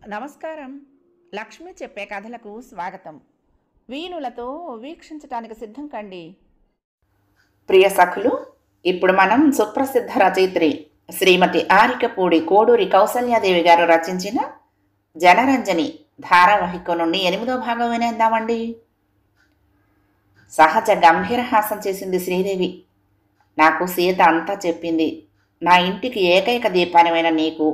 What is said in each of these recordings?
నమస్కారం. లక్ష్మి చెప్పే కథలకు స్వాగతం. వీణులతో వీక్షించటానికి సిద్ధం కండి. ప్రియ సఖులు, ఇప్పుడు మనం సుప్రసిద్ధ రచయిత్రి శ్రీమతి ఆరికపూడి కోడూరి కౌసల్యాదేవి గారు రచించిన జనరంజని ధారావాహిక నుండి 8వ భాగం వినేద్దామండి. సహజ గంభీరహాసం చేసింది శ్రీదేవి. నాకు సీత అంతా చెప్పింది. నా ఇంటికి ఏకైక దీపానమైన నీకు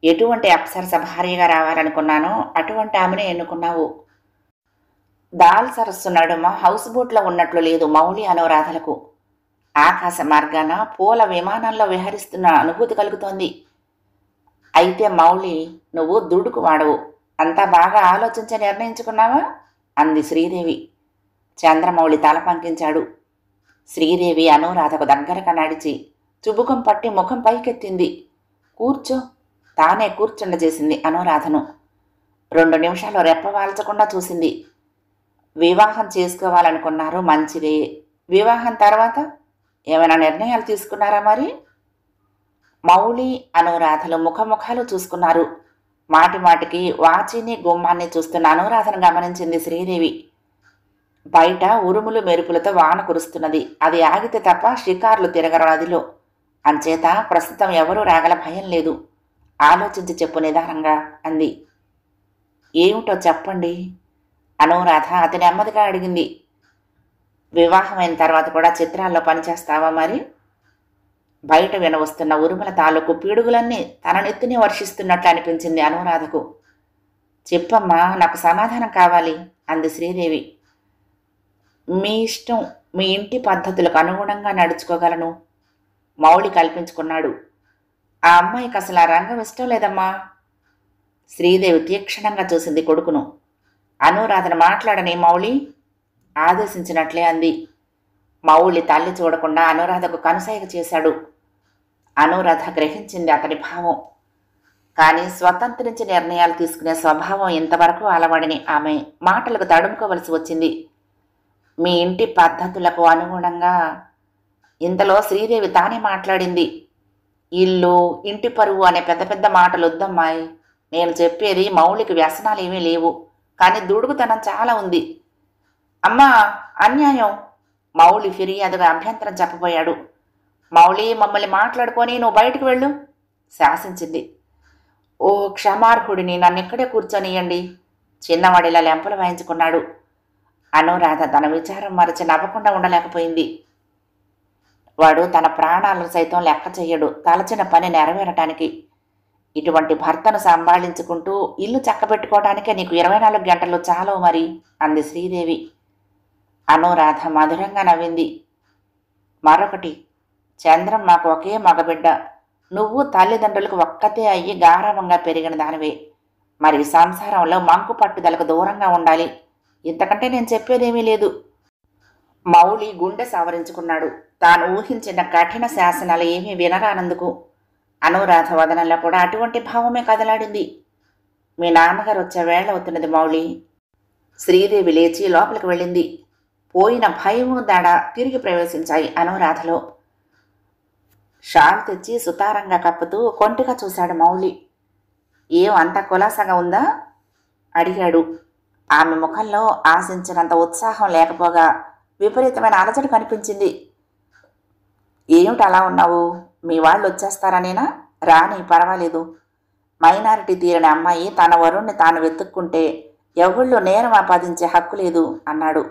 ఎటువంటి అప్సరస భార్యగా రావాలనుకున్నానో అటువంటి ఆమెనే ఎన్నుకున్నావు. దాల్ సరస్సు నడుమ హౌస్ బోట్లో ఉన్నట్లు లేదు మౌళి అనురాధలకు. ఆకాశ మార్గాన పూల విమానంలో విహరిస్తున్న అనుభూతి కలుగుతోంది. అయితే మౌళి, నువ్వు దుడుకు వాడవు, అంతా బాగా ఆలోచించి నిర్ణయించుకున్నావా అంది శ్రీదేవి. చంద్రమౌళి తల పంకించాడు. శ్రీదేవి అనురాధకు దగ్గరగా నడిచి చుబుకం పట్టి ముఖం పైకెత్తింది. కూర్చో, తానే కూర్చుండజేసింది అనురాధను. 2 నిమిషాలు రెప్పవాల్చకుండా చూసింది. వివాహం చేసుకోవాలనుకున్నారు, మంచిదే. వివాహం తర్వాత ఏమైనా నిర్ణయాలు తీసుకున్నారా మరి? మౌళి అనురాధలు ముఖముఖాలు చూసుకున్నారు. మాటి మాటికి వాచిని గుమ్మాన్ని చూస్తున్న అనురాధను గమనించింది శ్రీదేవి. బయట ఉరుములు మెరుపులతో వాన కురుస్తున్నది. అది ఆగితే తప్ప షికార్లు తిరగరు నదిలో. అంచేత ప్రస్తుతం ఎవరూ రాగల భయం లేదు. ఆలోచించి చెప్పు నిదానంగా అంది. ఏమిటో చెప్పండి అనురాధ అతి నెమ్మదిగా అడిగింది. వివాహమైన తర్వాత కూడా చిత్రాల్లో పనిచేస్తావా మరి? బయట వినవస్తున్న ఉరుముల తాలూకు పీడుగులన్నీ తన నెత్తిని వర్షిస్తున్నట్లు అనిపించింది అనురాధకు. చెప్పమ్మా, నాకు సమాధానం కావాలి అంది శ్రీదేవి. మీ ఇష్టం, మీ ఇంటి పద్ధతులకు అనుగుణంగా నడుచుకోగలను మౌళి కల్పించుకున్నాడు. ఆ అమ్మాయికి అసలు ఆ రంగం ఇష్టం లేదమ్మా. శ్రీదేవి తీక్షణంగా చూసింది కొడుకును. అనురాధను మాట్లాడని మౌళి ఆదేశించినట్లే అంది. మౌళి తల్లి చూడకుండా అనురాధకు కనుసైగ చేశాడు. అనురాధ గ్రహించింది అతని భావం. కానీ స్వతంత్రించి నిర్ణయాలు తీసుకునే స్వభావం ఇంతవరకు అలవడని ఆమె మాటలకు తడుముకోవలసి వచ్చింది. మీ ఇంటి పద్ధతులకు అనుగుణంగా. ఇంతలో శ్రీదేవి తానే మాట్లాడింది. ఇల్లు, ఇంటి పరువు అనే పెద్ద పెద్ద మాటలు వద్దమ్మాయి. నేను చెప్పేది మౌళికి వ్యసనాలు ఏమీ లేవు, కానీ దుడుగుతనం చాలా ఉంది. అమ్మా, అన్యాయం మౌళి ఫిర్యాదుగా అభ్యంతరం చెప్పబోయాడు. మౌళి, మమ్మల్ని మాట్లాడుకొని నువ్వు బయటకు వెళ్ళు శాసించింది. ఓ క్షమార్హుడిని, నన్నిక్కడే కూర్చొనియండి చిన్నవాడిలా లెంపలు వాయించుకున్నాడు. అనురాధ తన విచారం మరచి నవ్వకుండా ఉండలేకపోయింది. వాడు తన ప్రాణాలను సైతం లెక్క చెయ్యడు తలచిన పని నెరవేరటానికి. ఇటువంటి భర్తను సంభాళించుకుంటూ ఇల్లు చక్కబెట్టుకోవడానికే నీకు 24 గంటలు చాలవు మరి అంది శ్రీదేవి. అనురాధ మధురంగా నవ్వింది. మరొకటి, చంద్రం మాకు ఒకే మగబిడ్డ. నువ్వు తల్లిదండ్రులకు ఒక్కతే అయ్యి గారాభంగా పెరిగిన దానివే. మరి సంసారంలో మంకు పట్టుదలకు దూరంగా ఉండాలి. ఇంతకంటే నేను చెప్పేదేమీ లేదు. మౌళి గుండె సావరించుకున్నాడు. తాను ఊహించిన కఠిన శాసనాలు ఏమీ వినరానందుకు. అనురాధ వదనంలో కూడా అటువంటి భావమే కదలాడింది. మీ నాన్నగారు వచ్చే వేళ అవుతున్నది మౌళి. శ్రీదేవి లేచి లోపలికి వెళ్ళింది. పోయిన భయము దడ తిరిగి ప్రవేశించాయి అనురాధలో. షాల్ తెచ్చి సుతారంగా కప్పుతూ కొంటిగా చూశాడు మౌళి. ఏం అంత కులాసగా ఉందా అడిగాడు. ఆమె ముఖంలో ఆశించినంత ఉత్సాహం లేకపోగా విపరీతమైన అలజడి కనిపించింది. ఏమిటి అలా ఉన్నావు? మీ వాళ్ళు వచ్చేస్తారనేనా? రాని, పర్వాలేదు. మైనారిటీ తీరిన అమ్మాయి తన వరుణ్ణి తాను వెతుక్కుంటే ఎవళ్ళు నేరం ఆపాదించే హక్కు లేదు అన్నాడు.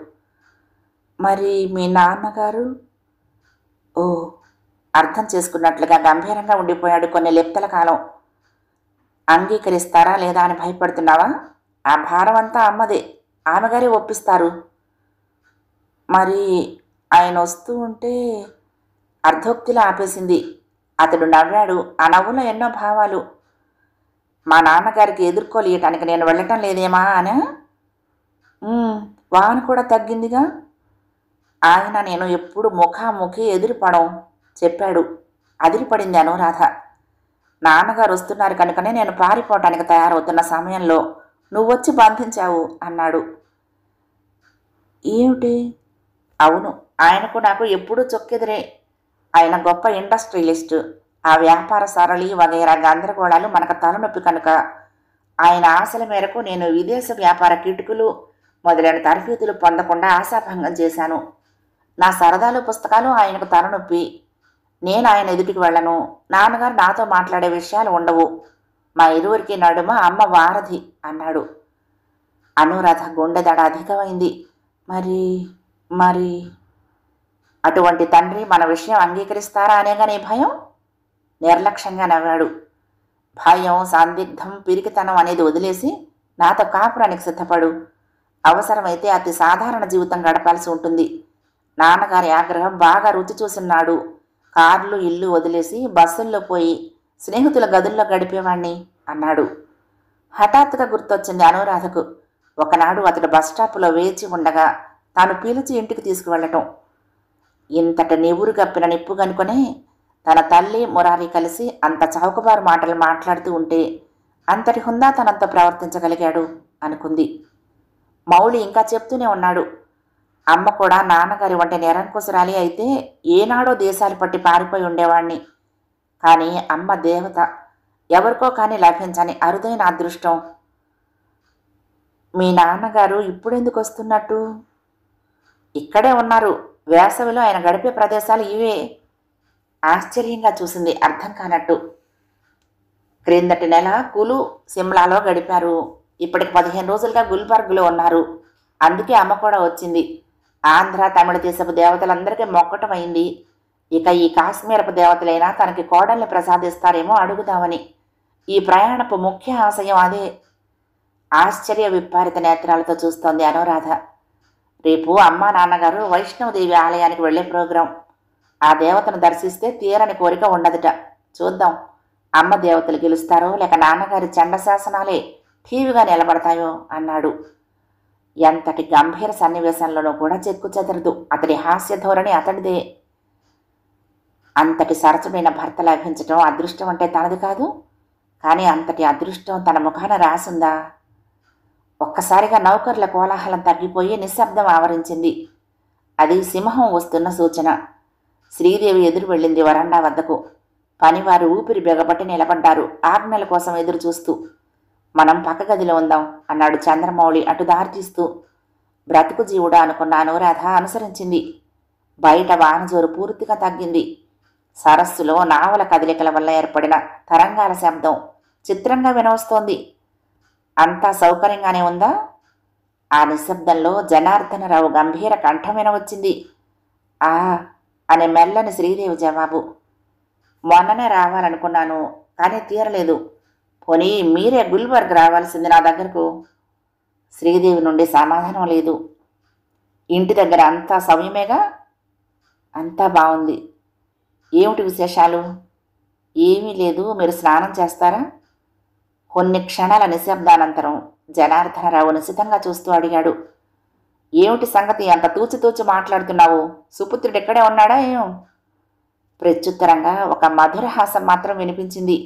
మరి మీ నాన్నగారు? ఓ, అర్థం చేసుకున్నట్లుగా గంభీరంగా ఉండిపోయాడు కొన్ని లెప్తల కాలం. అంగీకరిస్తారా లేదా అని భయపడుతున్నావా? ఆ భారం అంతా అమ్మదే, ఆమెగారే ఒప్పిస్తారు. మరి ఆయన వస్తూ ఉంటే అర్ధోక్తిలో ఆపేసింది. అతడు నవ్వాడు. ఆ నవ్వులో ఎన్నో భావాలు. మా నాన్నగారికి ఎదుర్కోలేయటానికి నేను వెళ్ళటం లేదేమా అనా? వాన కూడా తగ్గిందిగా. ఆయన నేను ఎప్పుడు ముఖాముఖి ఎదురుపడం చెప్పాడు. అదిరిపడింది అనురాధ. నాన్నగారు వస్తున్నారు కనుకనే నేను పారిపోవటానికి తయారవుతున్న సమయంలో నువ్వొచ్చి బంధించావు అన్నాడు. ఏమిటి? అవును, ఆయనకు నాకు ఎప్పుడూ చొక్కెదురే. ఆయన గొప్ప ఇండస్ట్రియలిస్టు. ఆ వ్యాపార సరళి వగైరా గందరగోళాలు మనకు తలనొప్పి కనుక ఆయన ఆశల మేరకు నేను విదేశ వ్యాపార కిటుకులు మొదలైన తరఫీదులు పొందకుండా ఆశాభంగం చేశాను. నా సరదాలు పుస్తకాలు ఆయనకు తలనొప్పి. నేను ఆయన ఎదుటికి వెళ్ళను. నాన్నగారు నాతో మాట్లాడే విషయాలు ఉండవు. మా ఇరువురికి నడుమ అమ్మ వారధి అన్నాడు. అనురాధ గుండెదడ అధికమైంది. మరి మరి అటువంటి తండ్రి మన విషయం అంగీకరిస్తారా అనేగా నీ భయం? నిర్లక్ష్యంగా నవ్వాడు. భయం, సందిగ్ధం, పిరికితనం అనేది వదిలేసి నాతో కాపురానికి సిద్ధపడు. అవసరమైతే అతి సాధారణ జీవితం గడపాల్సి ఉంటుంది. నాన్నగారి ఆగ్రహం బాగా రుచి చూసున్నాడు. కార్లు ఇల్లు వదిలేసి బస్సుల్లో పోయి స్నేహితుల గదుల్లో గడిపేవాణ్ణి అన్నాడు. హఠాత్తుగా గుర్తొచ్చింది అనురాధకు. ఒకనాడు అతడు బస్టాప్లో వేచి ఉండగా తాను పిలిచి ఇంటికి తీసుకువెళ్ళటం. ఇంతటి నివురు గప్పిన నిప్పు కనుకొనే తన తల్లి మురారి కలిసి అంత చౌకబారు మాటలు మాట్లాడుతూ ఉంటే అంతటి హుందాతనంతో ప్రవర్తించగలిగాడు అనుకుంది. మౌళి ఇంకా చెప్తూనే ఉన్నాడు. అమ్మ కూడా నాన్నగారి వంటి నిరంకుశరాలి అయితే ఏనాడో దేశాలు పట్టి పారిపోయి ఉండేవాణ్ణి. కానీ అమ్మ దేవత, ఎవరికో కానీ లభించని అరుదైన అదృష్టం. మీ నాన్నగారు ఇప్పుడెందుకు వస్తున్నట్టు? ఇక్కడే ఉన్నారు. వేసవిలో ఆయన గడిపే ప్రదేశాలు ఇవే. ఆశ్చర్యంగా చూసింది అర్థం కానట్టు. క్రిందటి నెల కులు సిమ్లాలో గడిపారు. ఇప్పటికి 15 రోజులుగా గుల్బర్గ్లో ఉన్నారు. అందుకే అమ్మ కూడా వచ్చింది. ఆంధ్ర తమిళ దేశపు దేవతలందరికీ మొక్కటం అయింది. ఇక ఈ కాశ్మీరపు దేవతలైనా తనకి కోడల్ని ప్రసాదిస్తారేమో అడుగుదామని. ఈ ప్రయాణపు ముఖ్య ఆశయం అదే. ఆశ్చర్య విప్పారిత నేత్రాలతో చూస్తోంది అనురాధ. రేపు అమ్మా నాన్నగారు వైష్ణవదేవి ఆలయానికి వెళ్లే ప్రోగ్రాం. ఆ దేవతను దర్శిస్తే తీరని కోరిక ఉండదుట. చూద్దాం, అమ్మ దేవతలు గెలుస్తారో లేక నాన్నగారి చండశాసనాలే ఠీవిగా నిలబడతాయో అన్నాడు. ఎంతటి గంభీర సన్నివేశంలోనూ కూడా చెక్కు చెదరదు అతడి హాస్య ధోరణి అతడిదే. అంతటి సరసమైన భర్త లభించటం అదృష్టం అంటే తనది కాదు. కానీ అంతటి అదృష్టం తన ముఖాన రాసుందా? ఒక్కసారిగా నౌకర్ల కోలాహలం తగ్గిపోయి నిశ్శబ్దం ఆవరించింది. అది సింహం వస్తున్న సూచన. శ్రీదేవి ఎదురు వెళ్ళింది వరండా వద్దకు. పనివారు ఊపిరి బిగబట్టి నిలబడ్డారు ఆజ్ఞల కోసం ఎదురు చూస్తూ. మనం పక్క గదిలో ఉందాం అన్నాడు చంద్రమౌళి అటు దారి తీస్తూ. బ్రతుకు జీవుడా అనుకున్న అనురాధ అనుసరించింది. బయట వానజోరు పూర్తిగా తగ్గింది. సరస్సులో నావల కదలికల వల్ల ఏర్పడిన తరంగాల శబ్దం చిత్రంగా వినవస్తోంది. అంతా సౌకర్యంగానే ఉందా? ఆ నిశ్శబ్దంలో జనార్దనరావు గంభీర కంఠం వినవచ్చింది. ఆ అనే మెల్లని శ్రీదేవి జవాబు. మొన్ననే రావాలనుకున్నాను, కానీ తీరలేదు. పోనీ మీరే గుల్బర్గ్ రావాల్సింది నా దగ్గరకు. శ్రీదేవి నుండి సమాధానం లేదు. ఇంటి దగ్గర అంతా సౌమ్యమేగా? అంతా బాగుంది. ఏమిటి విశేషాలు? ఏమీ లేదు. మీరు స్నానం చేస్తారా? కొన్ని క్షణాల నిశ్శబ్దానంతరం జనార్దనరావు నిశితంగా చూస్తూ అడిగాడు. ఏమిటి సంగతి? అంత తూచి మాట్లాడుతున్నావు? సుపుత్రుడు ఎక్కడే ఉన్నాడా ఏం? ప్రత్యుత్తరంగా ఒక మధుర హాసం మాత్రం వినిపించింది.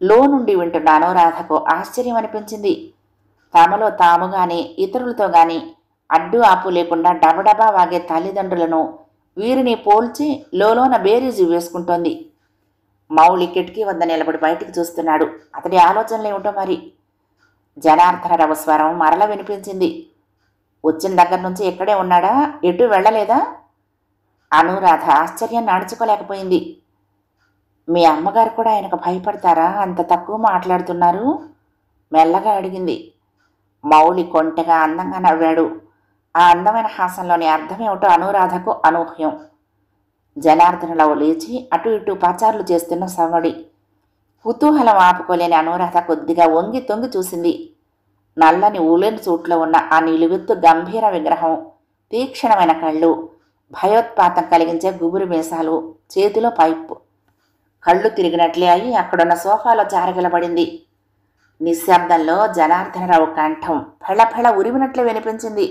లో నుండి వింటున్న అనురాధకు ఆశ్చర్యం అనిపించింది. తమలో తాము గాని ఇతరులతో గాని అడ్డు ఆపు లేకుండా డబడబా వాగే తల్లిదండ్రులను వీరిని పోల్చి లోలోన బేరీజు వేసుకుంటోంది. మౌళి కిటికీ వద్ద నిలబడి బయటికి చూస్తున్నాడు. అతడి ఆలోచనలు ఏమిటో మరి. జనార్దనరావు స్వరం మరల వినిపించింది. వచ్చిన దగ్గర నుంచి ఎక్కడే ఉన్నాడా? ఎటు వెళ్ళలేదా? అనురాధ ఆశ్చర్యాన్ని అణుచుకోలేకపోయింది. మీ అమ్మగారు కూడా ఆయనకు భయపడతారా? అంత తక్కువ మాట్లాడుతున్నారు మెల్లగా అడిగింది. మౌళి కొంటెగా అందంగా నవ్వాడు. ఆ అందమైన హాసంలోని అర్థమేమిటో అనురాధకు అనూహ్యం. జనార్దనరావు లేచి అటు ఇటు పచారులు చేస్తున్న సవడి. కుతూహలం ఆపుకోలేని అనురాధ కొద్దిగా వంగి తొంగి చూసింది. నల్లని ఊలెన్ సూట్లో ఉన్న ఆ నిలువెత్తు గంభీర విగ్రహం, తీక్షణమైన కళ్ళు, భయోత్పాతం కలిగించే గుబురు మీసాలు, చేతిలో పైపు. కళ్ళు తిరిగినట్లే అయి అక్కడున్న సోఫాలో జారగిలబడింది. నిశ్శబ్దంలో జనార్దనరావు కంఠం ఫెళఫెళ ఉరిమినట్లే వినిపించింది.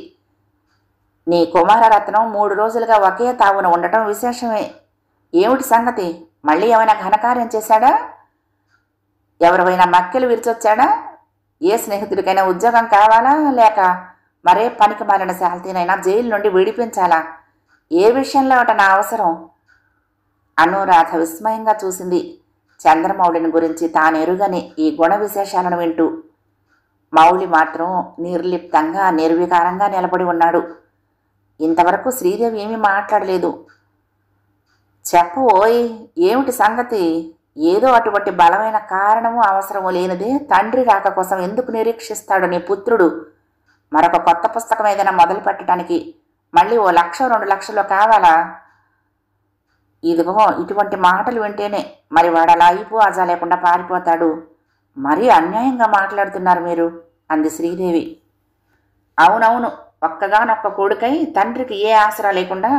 నీ కుమారరత్నం 3 రోజులుగా ఒకే తావున ఉండటం విశేషమే. ఏమిటి సంగతి? మళ్ళీ ఏమైనా ఘనకార్యం చేశాడా? ఎవరివైనా మక్కెలు విరిచొచ్చాడా? ఏ స్నేహితుడికైనా ఉద్యోగం కావాలా? లేక మరే పనికి మాలిన శాల్తీనైనా జైలు నుండి విడిపించాలా? ఏ విషయంలో అట నా అవసరం? అనురాధ విస్మయంగా చూసింది. చంద్రమౌళిని గురించి తానెరుగని ఈ గుణ విశేషాలను వింటూ మౌళి మాత్రం నిర్లిప్తంగా నిర్వికారంగా నిలబడి ఉన్నాడు. ఇంతవరకు శ్రీదేవి ఏమీ మాట్లాడలేదు. చెప్పబోయ్, ఏమిటి సంగతి? ఏదో అటువంటి బలమైన కారణము అవసరము లేనిదే తండ్రి రాక కోసం ఎందుకు నిరీక్షిస్తాడు నీ పుత్రుడు? మరొక కొత్త పుస్తకం ఏదైనా మొదలు పెట్టడానికి మళ్ళీ 1,00,000 2,00,000 కావాలా? ఇదిగో ఇటువంటి మాటలు వింటేనే మరి వాడు అలా అయిపో అజా లేకుండా పారిపోతాడు. మరీ అన్యాయంగా మాట్లాడుతున్నారు మీరు అంది శ్రీదేవి. అవునవును, ఒక్కగానొక్క కొడుకై తండ్రికి ఏ ఆసరా లేకుండా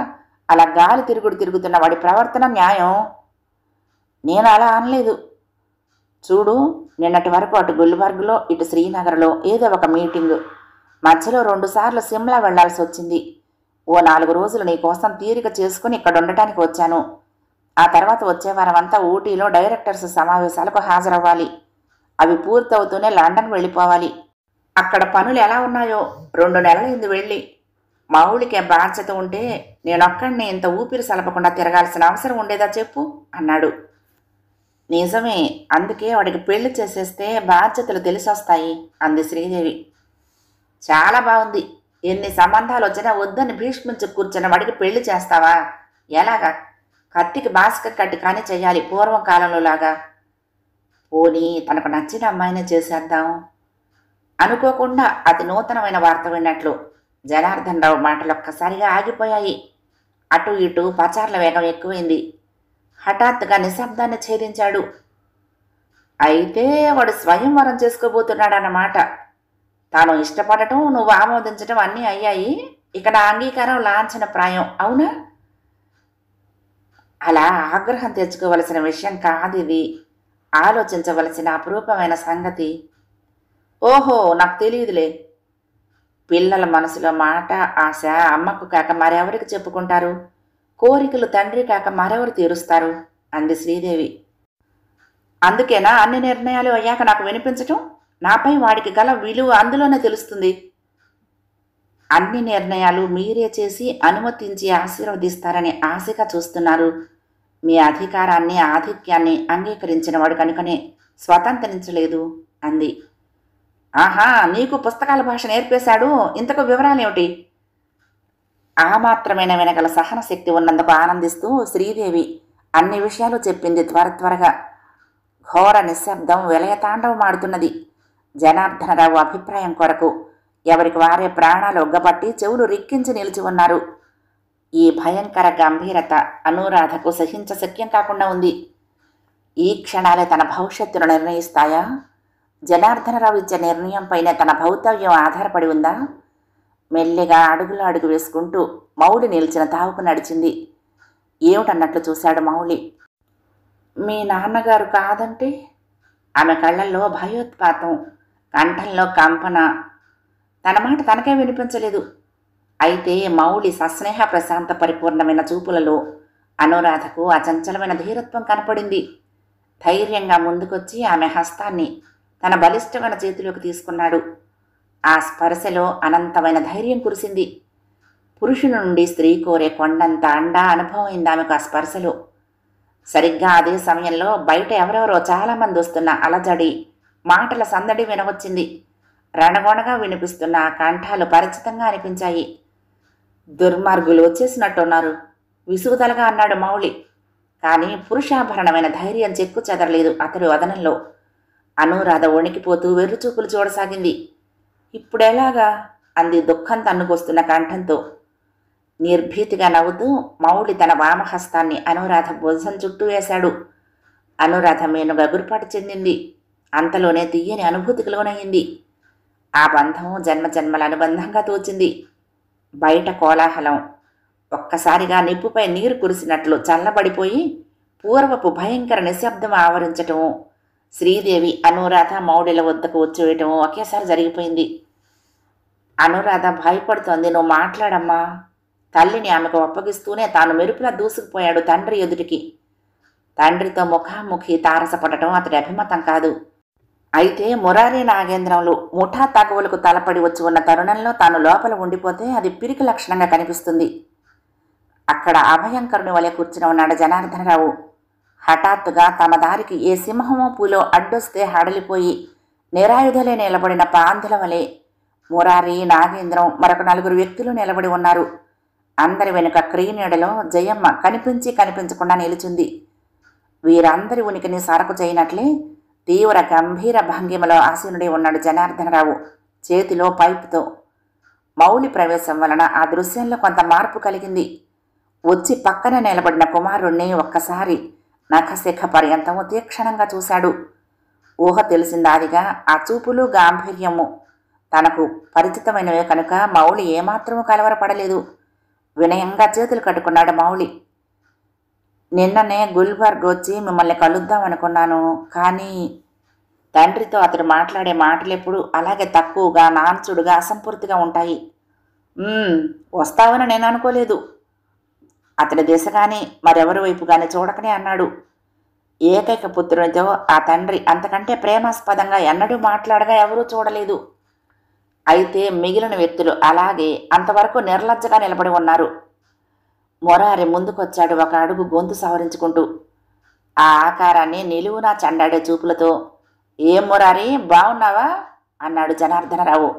అలా గాలి తిరుగుతున్న వాడి ప్రవర్తన న్యాయం? నేను అలా అనలేదు. చూడు, నిన్నటి వరకు అటు గుల్బర్గ్లో ఇటు శ్రీనగర్లో ఏదో ఒక మీటింగు, మధ్యలో 2 సార్లు సిమ్లా వెళ్లాల్సి వచ్చింది. ఓ 4 రోజులు నీ కోసం తీరిక చేసుకుని ఇక్కడ ఉండటానికి వచ్చాను. ఆ తర్వాత వచ్చే వారం అంతా ఊటీలో డైరెక్టర్స్ సమావేశాలకు హాజరవ్వాలి. అవి పూర్తవుతూనే లండన్ వెళ్ళిపోవాలి. అక్కడ పనులు ఎలా ఉన్నాయో 2 నెలలైంది వెళ్ళి. మౌళికి బాధ్యత ఉంటే నేనొక్కడిని ఇంత ఊపిరి సలపకుండా తిరగాల్సిన అవసరం ఉండేదా చెప్పు అన్నాడు. నిజమే, అందుకే వాడికి పెళ్లి చేసేస్తే బాధ్యతలు తెలిసొస్తాయి అంది శ్రీదేవి. చాలా బాగుంది. ఎన్ని సంబంధాలు వచ్చినా వద్దని భీష్మించి కూర్చున్న వాడికి పెళ్లి చేస్తావా? ఎలాగా? కత్తికి బాస్కెట్ కట్టి కానీ చెయ్యాలి, పూర్వం కాలంలో లాగా. పోనీ తనకు నచ్చిన అమ్మాయినే చేసేద్దాం. అనుకోకుండా అతి నూతనమైన వార్త విన్నట్లు జనార్దన్ రావు మాటలు ఒక్కసారిగా ఆగిపోయాయి. అటు ఇటు పచార్ల వేగం ఎక్కువైంది. హఠాత్తుగా నిశ్శబ్దాన్ని ఛేదించాడు. అయితే వాడు స్వయంవరం చేసుకోబోతున్నాడన్నమాట. తాను ఇష్టపడటం, నువ్వు ఆమోదించటం అన్నీ అయ్యాయి. ఇక నా అంగీకారం లాంఛన ప్రాయం, అవునా? అలా ఆగ్రహం తెచ్చుకోవలసిన విషయం కాదిది. ఆలోచించవలసిన అపురూపమైన సంగతి. ఓహో, నాకు తెలియదులే. పిల్లల మనసులో మాట ఆశ అమ్మకు కాక మరెవరికి చెప్పుకుంటారు? కోరికలు తండ్రి కాక మరెవరు తీరుస్తారు అంది శ్రీదేవి. అందుకేనా అన్ని నిర్ణయాలు అయ్యాక నాకు వినిపించటం? నాపై వాడికి గల విలువ అందులోనే తెలుస్తుంది. అన్ని నిర్ణయాలు మీరే చేసి అనుమతించి ఆశీర్వదిస్తారని ఆశగా చూస్తున్నారు. మీ అధికారాన్ని ఆధిక్యాన్ని అంగీకరించిన వాడు కనుకనే స్వతంత్రించలేదు అంది. ఆహా, నీకు పుస్తకాల భాష నేర్పేశాడు. ఇంతకు వివరాలేమిటి? ఆ మాత్రమైన వినగల సహన శక్తి ఉన్నందుకు ఆనందిస్తూ శ్రీదేవి అన్ని విషయాలు చెప్పింది త్వరగా. ఘోర నిశ్శబ్దం విలయతాండవమాడుతున్నది. జనార్దనరావు అభిప్రాయం కొరకు ఎవరికి వారే ప్రాణాలు ఒగ్గబట్టి చెవులు రిక్కించి నిలిచి ఉన్నారు. ఈ భయంకర గంభీరత అనురాధకు సహించశక్యం కాకుండా ఉంది. ఈ క్షణాలే తన భవిష్యత్తును నిర్ణయిస్తాయా? జనార్దనరావు ఇచ్చే నిర్ణయంపైనే తన భౌతవ్యం ఆధారపడి ఉందా? మెల్లిగా అడుగులు అడుగు వేసుకుంటూ మౌళి నిలిచిన తావుకు నడిచింది. ఏమిటన్నట్లు చూశాడు మౌళి. మీ నాన్నగారు కాదంటే? ఆమె కళ్ళల్లో భయోత్పాతం, కంఠంలో కంపన. తన మాట తనకే వినిపించలేదు. అయితే మౌళి సస్నేహ ప్రశాంత పరిపూర్ణమైన చూపులలో అనురాధకు అచంచలమైన ధీరత్వం కనపడింది. ధైర్యంగా ముందుకొచ్చి ఆమె హస్తాన్ని తన బలిష్టమైన చేతిలోకి తీసుకున్నాడు. ఆ స్పర్శలో అనంతమైన ధైర్యం కురిసింది. పురుషుని నుండి స్త్రీ కోరే కొండంత అండా అనుభవం అయింది ఆమెకు ఆ స్పర్శలో. సరిగ్గా అదే సమయంలో బయట ఎవరెవరో చాలామంది వస్తున్న అలజడి, మాటల సందడి వినవచ్చింది. రణగొణగా వినిపిస్తున్న ఆ కంఠాలు పరిచితంగా అనిపించాయి. దుర్మార్గులు వచ్చేసినట్టున్నారు విసుగుదలగా అన్నాడు మౌళి. కానీ పురుషాభరణమైన ధైర్యం చెక్కు చెదరలేదు అతడి వదనంలో. అనురాధ వణికిపోతూ వెర్రిచూపులు చూడసాగింది. ఇప్పుడెలాగా అంది దుఃఖం తన్నుకొస్తున్న కంఠంతో. నిర్భీతిగా నవ్వుతూ మౌళి తన వామహస్తాన్ని అనురాధ భుజం చుట్టూ వేశాడు. అనురాధ మేను గగురుపాటు చెందింది. అంతలోనే తీయని అనుభూతికి లోనయ్యింది. ఆ బంధం జన్మజన్మల అనుబంధంగా తోచింది. బయట కోలాహలం ఒక్కసారిగా నిప్పుపై నీరు కురిసినట్లు చల్లబడిపోయి పూర్వపు భయంకర నిశ్శబ్దం ఆవరించటము, శ్రీదేవి అనురాధ మౌళిల వద్దకు వచ్చేయటము ఒకేసారి జరిగిపోయింది. అనురాధ భయపడుతోంది. నువ్వు మాట్లాడమ్మా. తల్లిని ఆమెకు అప్పగిస్తూనే తాను మెరుపులా దూసుకుపోయాడు తండ్రి ఎదుటికి. తండ్రితో ముఖాముఖి తారసపడటం అతడి అభిమతం కాదు. అయితే మురారి నాగేంద్రంలో ముఠా తగవులకు తలపడి వచ్చి ఉన్న తరుణంలో తాను లోపల ఉండిపోతే అది పిరికి లక్షణంగా కనిపిస్తుంది. అక్కడ అభయంకరుని వలె కూర్చుని ఉన్నాడు జనార్దనరావు. హఠాత్తుగా తమ దారికి ఏ సింహమో పూలో అడ్డొస్తే హడలిపోయి నిరాయుధలే నిలబడిన పాంధుల వలె మురారి, నాగేంద్రం, మరొక 4 వ్యక్తులు నిలబడి ఉన్నారు. అందరి వెనుక క్రీనీడలో జయమ్మ కనిపించి కనిపించకుండా నిలుచుంది. వీరందరి ఉనికిని సరకు చేయనట్లే తీవ్ర గంభీర భంగిమలో ఆసీనుడై ఉన్నాడు జనార్దనరావు, చేతిలో పైపుతో. మౌళి ప్రవేశం వలన ఆ దృశ్యంలో కొంత మార్పు కలిగింది. వచ్చి పక్కన నిలబడిన కుమారుణ్ణి ఒక్కసారి నఖశిఖ పర్యంతము తీక్షణంగా చూశాడు. ఊహ తెలిసిందాదిగా ఆ చూపులు గాంభీర్యము తనకు పరిచితమైనవే కనుక మౌళి ఏమాత్రమూ కలవరపడలేదు. వినయంగా చేతులు కట్టుకున్నాడు మౌళి. నిన్ననే గుల్బర్గ్ వచ్చి మిమ్మల్ని కలుద్దామనుకున్నాను, కానీ తండ్రితో అతడు మాట్లాడే మాటలెప్పుడు అలాగే తక్కువగా, నాన్చుడుగా, అసంపూర్తిగా ఉంటాయి. వస్తావని నేను అనుకోలేదు. అతడి దిశ కానీ మరెవరి వైపు కానీ చూడకనే అన్నాడు. ఏకైక పుత్రునితో ఆ తండ్రి అంతకంటే ప్రేమాస్పదంగా ఎన్నడూ మాట్లాడగా ఎవరూ చూడలేదు. అయితే మిగిలిన వ్యక్తులు అలాగే అంతవరకు నిర్లజ్జగా నిలబడి ఉన్నారు. మురారి ముందుకొచ్చాడు, ఒక అడుగు గొంతు సవరించుకుంటూ. ఆ ఆకారాన్ని నిలువునా చండాడే చూపులతో, ఏం మురారి, బావున్నావా అన్నాడు జనార్దనరావు.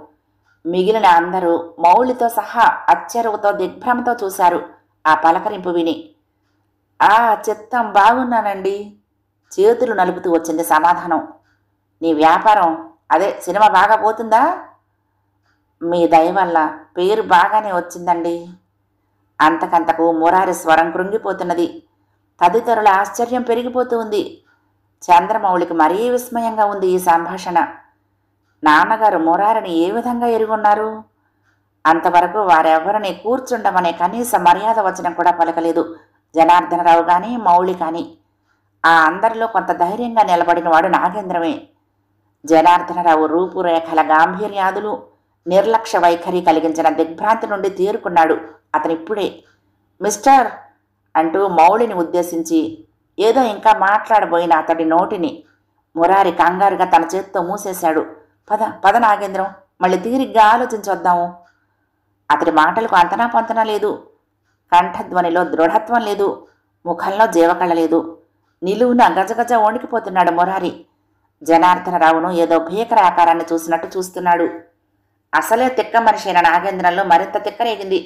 మిగిలిన అందరూ మౌళితో సహా అచ్చెరువుతో దిగ్భ్రమతో చూశారు ఆ పలకరింపు విని. ఆ చిత్తం బాగున్నానండి, చేతులు నలుపుతూ వచ్చింది సమాధానం. నీ వ్యాపారం, అదే సినిమా బాగా పోతుందా? మీ దయ వల్ల పేరు బాగానే వచ్చిందండి. అంతకంతకు మురారి స్వరం కృంగిపోతున్నది. తదితరుల ఆశ్చర్యం పెరిగిపోతూ ఉంది. చంద్రమౌళికి మరీ విస్మయంగా ఉంది ఈ సంభాషణ. నాన్నగారు మురారిని ఏ విధంగా ఎరుగున్నారు? అంతవరకు వారెవరిని కూర్చుండమనే కనీస మర్యాద వచనం కూడా పలకలేదు జనార్దనరావు కానీ మౌళి కానీ. ఆ అందరిలో కొంత ధైర్యంగా నిలబడినవాడు నాగేంద్రమే. జనార్దనరావు రూపురేఖల గాంభీర్యాదులు, నిర్లక్ష్య వైఖరి కలిగించిన దిగ్భ్రాంతి నుండి తేరుకున్నాడు అతనిప్పుడే. మిస్టర్ అంటూ మౌళిని ఉద్దేశించి ఏదో ఇంకా మాట్లాడబోయిన అతడి నోటిని మురారి కంగారుగా తన చేత్తో మూసేశాడు. పద పద నాగేంద్రం, మళ్ళీ తీరిగ్గా ఆలోచించొద్దాము. అతడి మాటలకు అంతనా పొంతనా లేదు. కంఠధ్వనిలో దృఢత్వం లేదు, ముఖంలో జీవకళ లేదు. నిలువున గజగజ వణికిపోతున్నాడు మురారి. జనార్దనరావును ఏదో భీకర ఆకారాన్ని చూసినట్టు చూస్తున్నాడు. అసలే తిక్క మనిషి అయిన నాగేంద్రంలో మరింత తిక్కరేగింది.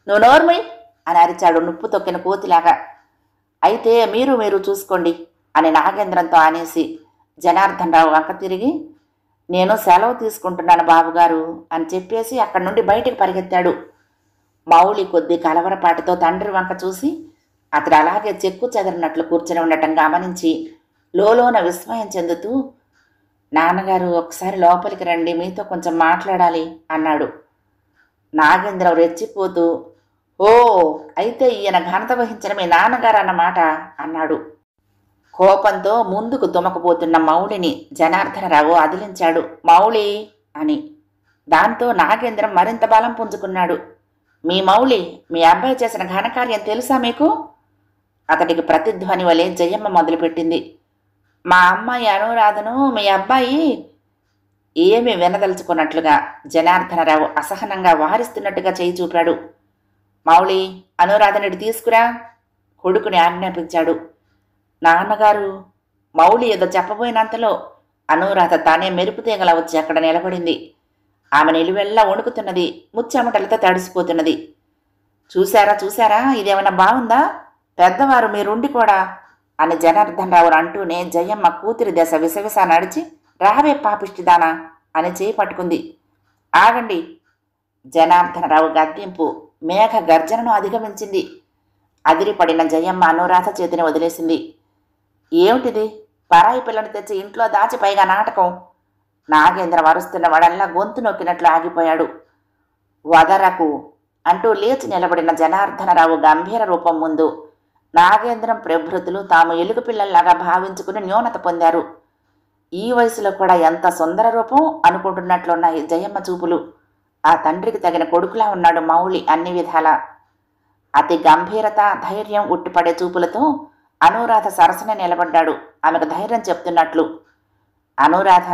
నువ్వు నోర్మై అని అరిచాడు నుప్పు తొక్కిన కోతిలాగా. అయితే మీరు చూసుకోండి అని నాగేంద్రంతో అనేసి జనార్దనరావు వంక తిరిగి, నేను సెలవు తీసుకుంటున్నాను బాబుగారు అని చెప్పేసి అక్కడి నుండి బయటికి పరిగెత్తాడు. మౌళి కొద్ది కలవరపాటుతో తండ్రి వంక చూసి అతడు అలాగే చెక్కు చెదరినట్లు కూర్చుని ఉండటం గమనించి లోలోన విస్మయం చెందుతూ, నాన్నగారు ఒకసారి లోపలికి రండి, మీతో కొంచెం మాట్లాడాలి అన్నాడు. నాగేంద్రం రెచ్చిపోతూ, ఓ అయితే ఈయన ఘనత వహించిన మీ నాన్నగారు అన్నమాట అన్నాడు. కోపంతో ముందుకు దుమకపోతున్న మౌళిని జనార్దనరావు అదిలించాడు. మౌళి అని. దాంతో నాగేంద్రం మరింత బలం పుంజుకున్నాడు. మీ మౌళి, మీ అబ్బాయి చేసిన ఘనకార్యం తెలుసా మీకు? అతడికి ప్రతిధ్వని వలె జయమ్మ మొదలుపెట్టింది. మా అమ్మాయి అనురాధను మీ అబ్బాయి ఏమీ వినదలుచుకున్నట్లుగా జనార్దనరావు అసహనంగా వారిస్తున్నట్టుగా చేయి చూపాడు. మౌళి, అనురాధనుడి తీసుకురా కొడుకుని ఆజ్ఞాపించాడు. నాన్నగారు, మౌళి ఏదో చెప్పబోయినంతలో అనురాధ తానే మెరుపు తీగల వచ్చి అక్కడ నిలబడింది. ఆమె నిలువెల్లా వణుకుతున్నది, ముచ్చెమటలతో తడిసిపోతున్నది. చూశారా, ఇదేమైనా బాగుందా? పెద్దవారు మీరుండి కూడా అని జనార్దనరావు అంటూనే జయమ్మ కూతురి దశ విసవిస నడిచి, రావే పాపిష్టిదానా అని చేయి పట్టుకుంది. ఆగండి! జనార్దనరావు గద్దింపు మేఘ గర్జనను అధిగమించింది. అదిరిపడిన జయమ్మ అనురాధ చేతిని వదిలేసింది. ఏమిటిది? పరాయి పిల్లని తెచ్చి ఇంట్లో దాచి పైగా నాటకం. నాగేంద్ర వరుస్తున్న వాడల్లా గొంతు నొక్కినట్లు ఆగిపోయాడు. వదరకు అంటూ లేచి నిలబడిన జనార్దనరావు గంభీర రూపం ముందు నాగేంద్రం ప్రభృతులు తాము ఎలుగు పిల్లల్లాగా భావించుకుని న్యూనత పొందారు. ఈ వయసులో కూడా ఎంత సుందర రూపం అనుకుంటున్నట్లున్నాయి జయమ్మ చూపులు. ఆ తండ్రికి తగిన కొడుకులా ఉన్నాడు మౌళి అన్ని విధాలా. అతి గంభీరత, ధైర్యం ఉట్టిపడే చూపులతో అనురాధ సరసన నిలబడ్డాడు, ఆమెకు ధైర్యం చెప్తున్నట్లు. అనురాధ!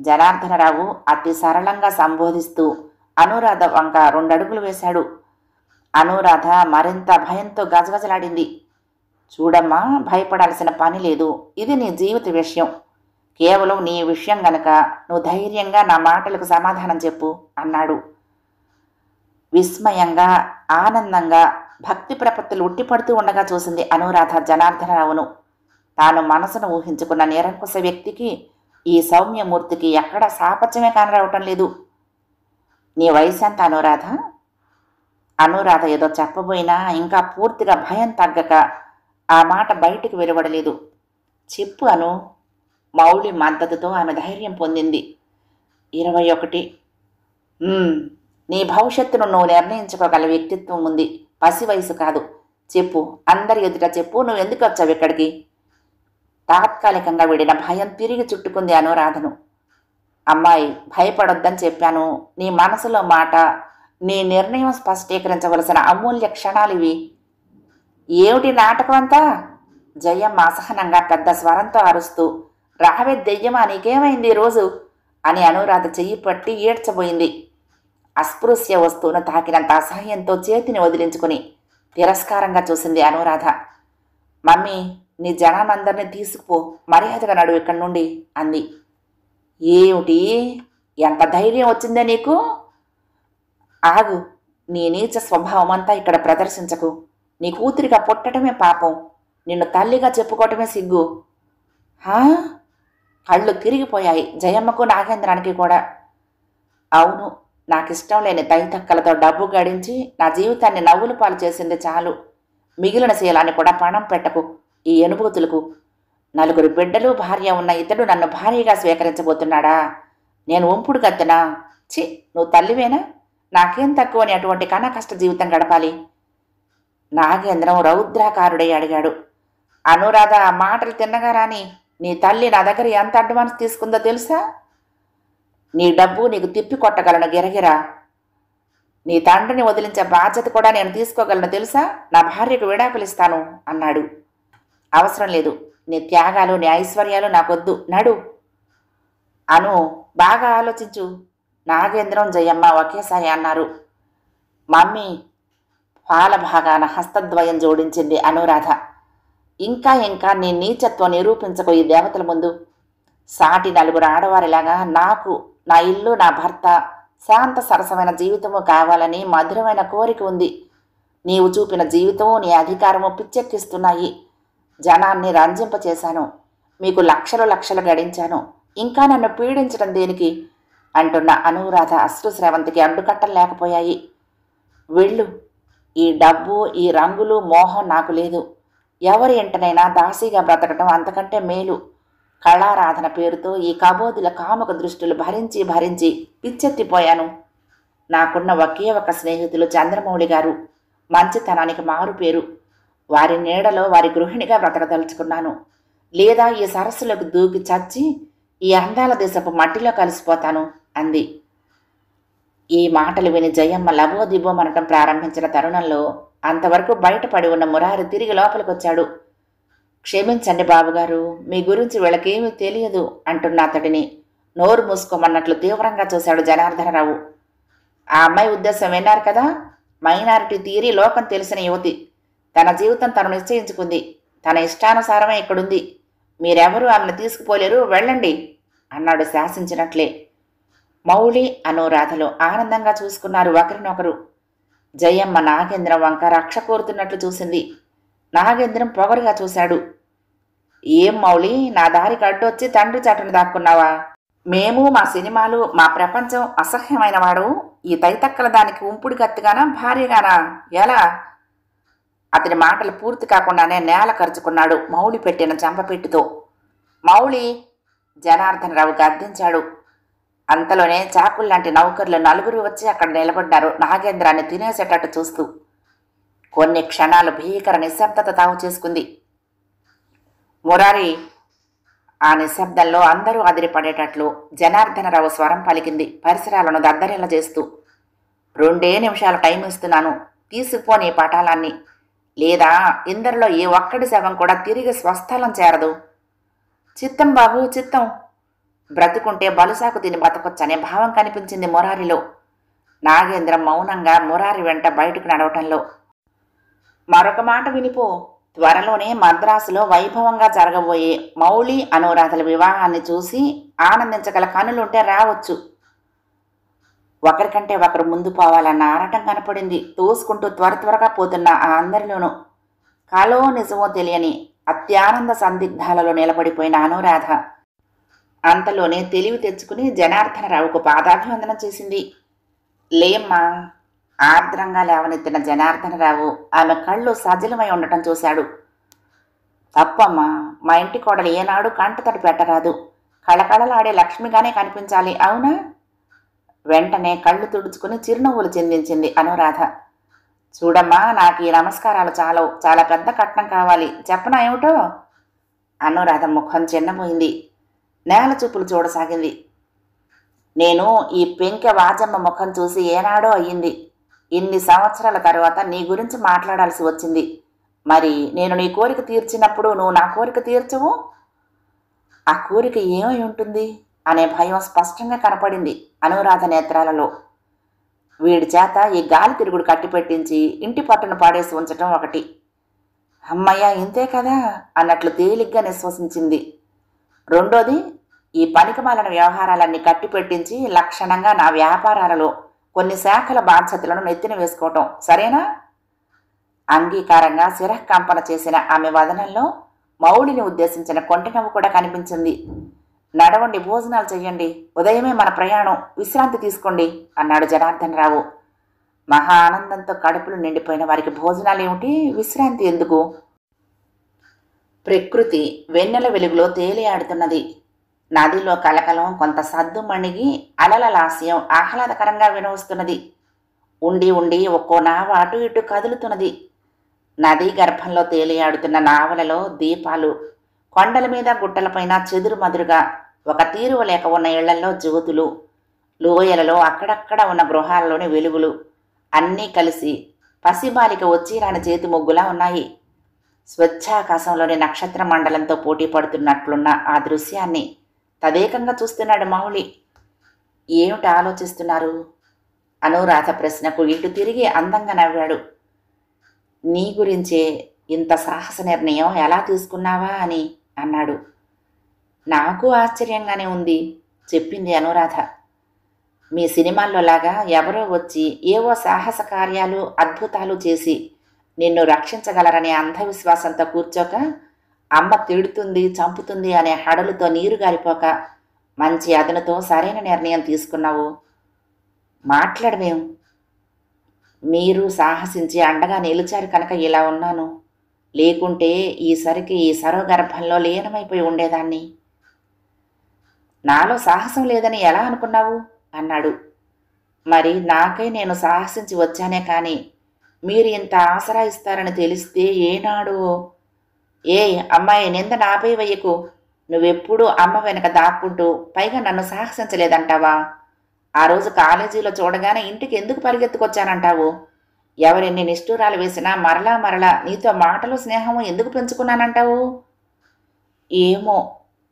జనార్దనరావు అతి సరళంగా సంబోధిస్తూ అనురాధ వంక 2 అడుగులు వేశాడు. అనురాధ మరింత భయంతో గజగజలాడింది. చూడమ్మా, భయపడాల్సిన పని లేదు. ఇది నీ జీవిత విషయం. కేవలం నీ విషయం గనక నువ్వు ధైర్యంగా నా మాటలకు సమాధానం చెప్పు అన్నాడు. విస్మయంగా, ఆనందంగా, భక్తి ప్రపత్తులు ఉట్టిపడుతూ ఉండగా చూసింది అనురాధ జనార్దనరావును. తాను మనసును ఊహించుకున్న నిరంకుశ వ్యక్తికి, ఈ సౌమ్యమూర్తికి ఎక్కడా సాపత్యమే కానరావటం లేదు. నీ వయసెంత అనురాధ? అనురాధ ఏదో చెప్పబోయినా ఇంకా పూర్తిగా భయం తగ్గక ఆ మాట బయటికి వెలువడలేదు. చెప్పు అను. మౌళి మద్దతుతో ఆమె ధైర్యం పొందింది. 21. నీ భవిష్యత్తును నువ్వు నిర్ణయించుకోగల వ్యక్తిత్వం ఉంది, పసి వయసు కాదు. చెప్పు, అందరి ఎదుట చెప్పు, నువ్వెందుకు వచ్చావు ఇక్కడికి? తాత్కాలికంగా విడిన భయం తిరిగి చుట్టుకుంది అనురాధను. అమ్మాయి, భయపడొద్దని చెప్పాను. నీ మనసులో మాట, నీ నిర్ణయం స్పష్టీకరించవలసిన అమూల్య క్షణాలివి. ఏమిటి నాటకం అంతా? జయమ్మ అసహనంగా పెద్ద స్వరంతో అరుస్తూ, రావే దెయ్యమా, నీకేమైంది ఈరోజు అని అనురాధ చెయ్యి పట్టి ఏడ్చబోయింది. అస్పృశ్య వస్తువును తాకినంత అసహ్యంతో చేతిని వదిలించుకుని తిరస్కారంగా చూసింది అనురాధ. మమ్మీ, నీ జనానందరినీ తీసుకుపో, మర్యాదగా నడువు ఇక్కడి నుండి అంది. ఏమిటి? ఎంత ధైర్యం వచ్చిందే నీకు? ఆగు, నీ నీచ స్వభావం అంతా ఇక్కడ ప్రదర్శించకు. నీ కూతురిగా పుట్టడమే పాపం, నిన్ను తల్లిగా చెప్పుకోవటమే సిగ్గు. కళ్ళు తిరిగిపోయాయి జయమ్మకు, నాగేంద్రానికి కూడా. అవును, నాకిష్టం లేని తైతక్కలతో డబ్బు గడించి నా జీవితాన్ని నవ్వులు పాలు చేసింది చాలు. మిగిలిన శీలాన్ని కూడా పణం పెట్టకు ఈ అనుభూతులకు. 4 బిడ్డలు భార్య ఉన్న ఇతడు నన్ను భార్యగా స్వీకరించబోతున్నాడా? నేను వంపుడు కత్తెనా? చి, నువ్వు తల్లివేనా? నాకేం తక్కువని అటువంటి కష్ట జీవితం గడపాలి? నాగేంద్రం రౌద్రాకారుడై అడిగాడు. అనురాధ ఆ మాటలు తిన్నగా రాని, నీ తల్లి నా దగ్గర ఎంత అడ్వాన్స్ తీసుకుందో తెలుసా? నీ డబ్బు నీకు తిప్పి కొట్టగలను గిరగిరా. నీ తండ్రిని వదిలించే బాధ్యత కూడా నేను తీసుకోగలను తెలుసా? నా భార్యకు విడాకులిస్తాను అన్నాడు. అవసరం లేదు, నీ త్యాగాలు, నీ ఐశ్వర్యాలు నాకొద్దు, నడు. అను, బాగా ఆలోచించు. నాగేంద్రం, జయమ్మ ఒకేసారి అన్నారు. మమ్మీ, పాల భాగాన హస్తద్వయం జోడించింది అనురాధ. ఇంకా ఇంకా నీ నీచత్వం నిరూపించకు ఈ దేవతల ముందు. సాటి 4 ఆడవారిలాగా నాకు నా ఇల్లు, నా భర్త, శాంత సరసమైన జీవితము కావాలని మధురమైన కోరిక ఉంది. నీవు చూపిన జీవితము, నీ అధికారము పిచ్చెక్కిస్తున్నాయి. జనాన్ని రంజింపచేశాను, మీకు లక్షలు గడించాను. ఇంకా నన్ను పీడించడం దేనికి అంటున్న అనురాధ అశ్రుస్రవంతికి అడ్డుకట్టలు లేకపోయాయి. వెళ్ళు, ఈ డబ్బు, ఈ రంగులు, మోహం నాకు లేదు. ఎవరి ఇంటనైనా దాసీగా బ్రతకటం అంతకంటే మేలు. కళారాధన పేరుతో ఈ కబోదుల కాముక దృష్టిలు భరించి భరించి పిచ్చెత్తిపోయాను. నాకున్న ఒకే ఒక స్నేహితులు చంద్రమౌళి గారు, మంచితనానికి మారు పేరు. వారి నీడలో వారి గృహిణిగా బ్రతకదలుచుకున్నాను. లేదా ఈ సరస్సులోకి దూకి చచ్చి ఈ అందాల దేశపు మట్టిలో కలిసిపోతాను అంది. ఈ మాటలు విని జయమ్మ లబోదిబోమనటం ప్రారంభించిన తరుణంలో అంతవరకు బయటపడి ఉన్న మురారి తిరిగి లోపలికొచ్చాడు. క్షమించండి బాబుగారు, మీ గురించి వీళ్ళకేమీ తెలియదు అంటున్న అతడిని నోరు మూసుకోమన్నట్లు తీవ్రంగా చూశాడు జనార్దనరావు. ఆ అమ్మాయి ఉద్దేశం విన్నారు కదా? మైనారిటీ తీరి లోకం తెలిసిన యువతి. తన జీవితం తను నిశ్చయించుకుంది. తన ఇష్టానుసారమే ఇక్కడుంది. మీరెవరూ ఆమెను తీసుకుపోలేరు, వెళ్ళండి అన్నాడు శాసించినట్లే. మౌళి, అనురాధలు ఆనందంగా చూసుకున్నారు ఒకరినొకరు. జయమ్మ నాగేంద్రం వంక రక్ష కోరుతున్నట్లు చూసింది. నాగేంద్రం పొగరుగా చూశాడు. ఏం మౌళి, నా దారికి అడ్డొచ్చి తండ్రి చాటును దాక్కున్నావా? మేము, మా సినిమాలు, మా ప్రపంచం అసహ్యమైన వాడు ఈ తైతక్కల దానికి ఉంపుడు కత్తిగానా, భార్యగానా? ఎలా? అతని మాటలు పూర్తి కాకుండానే నేల కరుచుకున్నాడు మౌళి పెట్టిన చెంపపెట్టుతో. మౌళి! జనార్దనరావు గద్దించాడు. అంతలోనే చాకుల్లాంటి నౌకర్లు 4 వచ్చి అక్కడ నిలబడ్డారు, నాగేంద్రాన్ని తినేసేటట్టు చూస్తూ. కొన్ని క్షణాలు భీకర నిశ్శబ్దత తావు చేసుకుంది. మురారి! ఆ నిశ్శబ్దంలో అందరూ అదిరిపడేటట్లు జనార్దనరావు స్వరం పలికింది, పరిసరాలను దద్దరిల్ల చేస్తూ. 2 నిమిషాలు టైం ఇస్తున్నాను, తీసుకుపోని పటాలాన్ని. లేదా ఇందరిలో ఏ ఒక్కడి శవం కూడా తిరిగి స్వస్థలం చేరదు. చిత్తం బాబు, చిత్తం. బ్రతుకుంటే బలుసాకు తిని బతకొచ్చనే భావం కనిపించింది మురారిలో. నాగేంద్రం మౌనంగా మురారి వెంట బయటకు నడవటంలో. మరొక మాట వినిపో, త్వరలోనే మద్రాసులో వైభవంగా జరగబోయే మౌళి అనురాధల వివాహాన్ని చూసి ఆనందించగల కనులుంటే రావచ్చు. ఒకరికంటే ఒకరు ముందు పోవాలన్న ఆరాటం కనపడింది. తోసుకుంటూ త్వరగా పోతున్న ఆ అందరిలోనూ కలో నిజమో తెలియని అత్యానంద సందిగ్ధాలలో నిలబడిపోయిన అనురాధ అంతలోనే తెలివి తెచ్చుకుని జనార్దనరావుకు పాదాభివందనం చేసింది. లేమ్మా, ఆర్ద్రంగా లేవనెత్తిన జనార్దనరావు ఆమె కళ్ళు సజలమై ఉండటం చూశాడు. తప్పమ్మా, మా ఇంటి కోడలు ఏనాడు కంటతడి పెట్టరాదు. కళకళలాడే లక్ష్మిగానే కనిపించాలి, అవునా? వెంటనే కళ్ళు తుడుచుకుని చిరునవ్వులు చిందించింది అనురాధ. చూడమ్మా, నాకు ఈ నమస్కారాలు చాలవు. చాలా పెద్ద కట్నం కావాలి. చెప్పనా ఏమిటో? అనురాధ ముఖం చిన్నపోయింది. నేల చూపులు చూడసాగింది. నేను ఈ పెంకె వాజమ్మ ముఖం చూసి ఏనాడో అయ్యింది. ఇన్ని సంవత్సరాల తరువాత నీ గురించి మాట్లాడాల్సి వచ్చింది. మరి నేను నీ కోరిక తీర్చినప్పుడు నువ్వు నా కోరిక తీర్చవు? ఆ కోరిక ఏమై ఉంటుంది అనే భయం స్పష్టంగా కనపడింది అనురాధ నేత్రాలలో. వీడి చేత ఈ గాలి తిరుగుడు కట్టిపెట్టించి ఇంటి పట్టును పాడేసి ఉంచటం ఒకటి. అమ్మయ్య, ఇంతే కదా అన్నట్లు తేలిగ్గా నిశ్వసించింది. రెండోది, ఈ పనికిమాలిన వ్యవహారాలన్నీ కట్టిపెట్టించి లక్షణంగా నా వ్యాపారాలలో కొన్ని శాఖల బాధ్యతలను నెత్తిన వేసుకోవటం సరేనా? అంగీకారంగా శిరఃకంపన చేసిన ఆమె వదనంలో మౌళిని ఉద్దేశించిన కొంటెనవ్వు కూడా కనిపించింది. నడవండి, భోజనాలు చెయ్యండి. ఉదయమే మన ప్రయాణం. విశ్రాంతి తీసుకోండి అన్నాడు జనార్దనరావు. మహా ఆనందంతో కడుపులు నిండిపోయిన వారికి భోజనాలేమిటి, విశ్రాంతి ఎందుకు? ప్రకృతి వెన్నెల వెలుగులో తేలియాడుతున్నది. నదిలో కలకలం కొంత సద్దు మణిగి అలల లాస్యం ఆహ్లాదకరంగా వినవస్తున్నది. ఉండి ఉండి ఒక్కో నావ అటు ఇటు కదులుతున్నది. నదీ గర్భంలో తేలియాడుతున్న నావలలో దీపాలు, కొండల మీద గుట్టలపైన చెదురుమదురుగా ఒక తీరువ లేక ఉన్న ఇళ్లల్లో జ్యోతులు, లోయలలో అక్కడక్కడ ఉన్న గృహాలలోని వెలుగులు అన్నీ కలిసి పసిబాలిక వచ్చి రాని చేతి ముగ్గులా ఉన్నాయి. స్వచ్ఛాకాశంలోని నక్షత్ర మండలంతో పోటీ పడుతున్నట్లున్న ఆ దృశ్యాన్ని తదేకంగా చూస్తున్నాడు మౌళి. ఏమిటి ఆలోచిస్తున్నారు? అనురాధ ప్రశ్నకు ఇటు తిరిగి అందంగా నవ్వాడు. నీ గురించే. ఇంత సాహస నిర్ణయం ఎలా తీసుకున్నావా అని అన్నాడు. నాకు ఆశ్చర్యంగానే ఉంది చెప్పింది అనురాధ. మీ సినిమాల్లో లాగా ఎవరో వచ్చి ఏవో సాహస కార్యాలు అద్భుతాలు చేసి నిన్ను రక్షించగలరనే అంధవిశ్వాసంతో కూర్చోక, అమ్మ తిడుతుంది చంపుతుంది అనే హడలుతో నీరు గారిపోక మంచి అదనుతో సరైన నిర్ణయం తీసుకున్నావు. మాట్లాడమేం? మీరు సాహసించి అండగా నిలిచారు కనుక ఇలా ఉన్నాను. లేకుంటే ఈసరికి ఈ సరోగర్భంలో లీనమైపోయి ఉండేదాన్ని. నాలో సాహసం లేదని ఎలా అనుకున్నావు అన్నాడు. మరి నాకై నేను సాహసించి వచ్చానే కానీ మీరు ఇంత ఆసరా ఇస్తారని తెలిస్తే ఏనాడు. ఏ అమ్మాయి, నింద నాపై వెయ్యకు. నువ్వెప్పుడూ అమ్మ వెనక దాక్కుంటూ పైగా నన్ను సాహసించలేదంటావా? ఆ రోజు కాలేజీలో చూడగానే ఇంటికి ఎందుకు పరిగెత్తుకొచ్చానంటావు? ఎవరెన్ని నిష్ఠూరాలు వేసినా మరలా నీతో మాటలు స్నేహము ఎందుకు పెంచుకున్నానంటావు? ఏమో,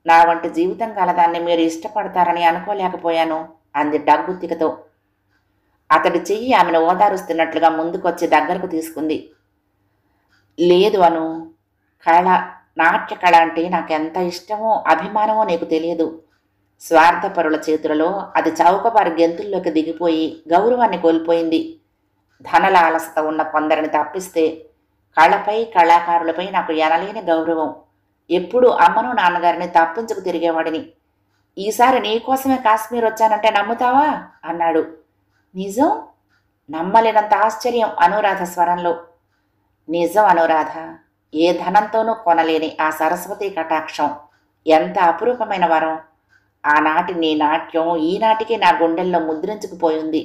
నా వంటి జీవితం కలదాన్ని మీరు ఇష్టపడతారని అనుకోలేకపోయాను అంది డగ్గుత్తికతో. అతడి చెయ్యి ఆమెను ఓదారుస్తున్నట్లుగా ముందుకొచ్చి దగ్గరకు తీసుకుంది. లేదు అను, కళ, నాట్య కళ అంటే నాకెంత ఇష్టమో అభిమానమో నీకు తెలియదు. స్వార్థపరుల చేతులలో అది చౌకబారి గెంతుల్లోకి దిగిపోయి గౌరవాన్ని కోల్పోయింది. ధనలాలసత ఉన్న కొందరిని తప్పిస్తే కళపై కళాకారులపై నాకు ఎనలేని గౌరవం. ఎప్పుడూ అమ్మను నాన్నగారిని తప్పించుకు తిరిగేవాడిని. ఈసారి నీకోసమే కాశ్మీర్ వచ్చానంటే నమ్ముతావా అన్నాడు. నిజం? నమ్మలేనంత ఆశ్చర్యం అనురాధ స్వరంలో. నిజం అనురాధ, ఏ ధనంతోనూ కొనలేని ఆ సరస్వతి కటాక్షం ఎంత అపురూపమైన వరం. ఆనాటి నీ నాట్యం ఈనాటికి నా గుండెల్లో ముద్రించుకుపోయింది.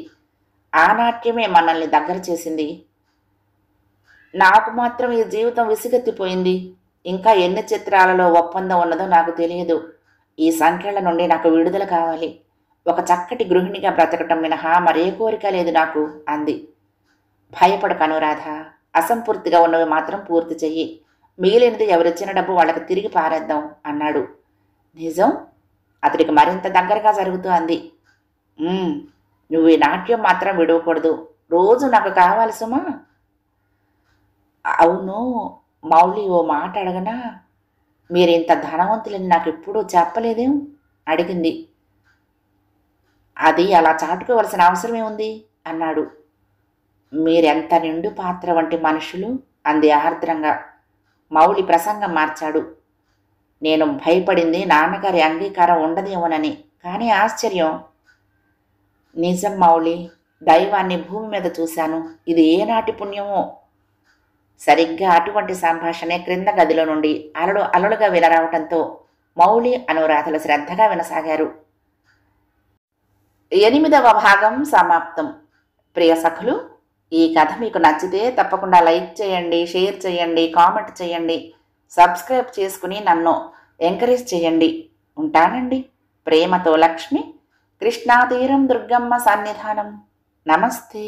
ఆ నాట్యమే మనల్ని దగ్గర చేసింది. నాకు మాత్రం ఈ జీవితం విసిగెత్తిపోయింది. ఇంకా ఎన్ని చిత్రాలలో ఒప్పందం ఉన్నదో నాకు తెలియదు. ఈ సంఖ్యల నుండి నాకు విడుదల కావాలి. ఒక చక్కటి గృహిణిగా బ్రతకటం మినహా మరే కోరిక లేదు నాకు అంది. భయపడకు అనురాధ, అసంపూర్తిగా ఉన్నవి మాత్రం పూర్తి చెయ్యి. మిగిలినది ఎవరిచ్చిన డబ్బు వాళ్ళకి తిరిగి పారేద్దాం అన్నాడు. నిజం? అతడికి మరింత దగ్గరగా జరుగుతూ అంది. నువ్వు ఈ నాట్యం మాత్రం విడవకూడదు. రోజు నాకు కావాలి సుమా. అవును, మౌలి ఓ మాట అడగనా? మీరింత ధనవంతులని నాకెప్పుడూ చెప్పలేదేం? అడిగింది. అది అలా చాటుకోవలసిన అవసరమే ఉంది అన్నాడు. మీరెంత నిండు పాత్ర వంటి మనుషులు అంది ఆర్ద్రంగా. మౌలి ప్రసంగం మార్చాడు. నేను భయపడింది నాన్నగారి అంగీకారం ఉండదేమోనని. కానీ ఆశ్చర్యం. నిజం మౌలి, దైవాన్ని భూమి మీద చూశాను. ఇది ఏనాటి పుణ్యమో. సరిగ్గా అటువంటి సంభాషణే క్రింద గదిలో నుండి అలలు అలలుగా వినరావటంతో మౌలి అనురాధలు శ్రద్ధగా వినసాగారు. 8వ భాగం సమాప్తం. ప్రియ సఖులు, ఈ కథ మీకు నచ్చితే తప్పకుండా లైక్ చేయండి, షేర్ చేయండి, కామెంట్ చేయండి, సబ్స్క్రైబ్ చేసుకుని నన్ను ఎంకరేజ్ చేయండి. ఉంటానండి. ప్రేమతో లక్ష్మి, కృష్ణాతీరం దుర్గమ్మ సన్నిధానం. నమస్తే.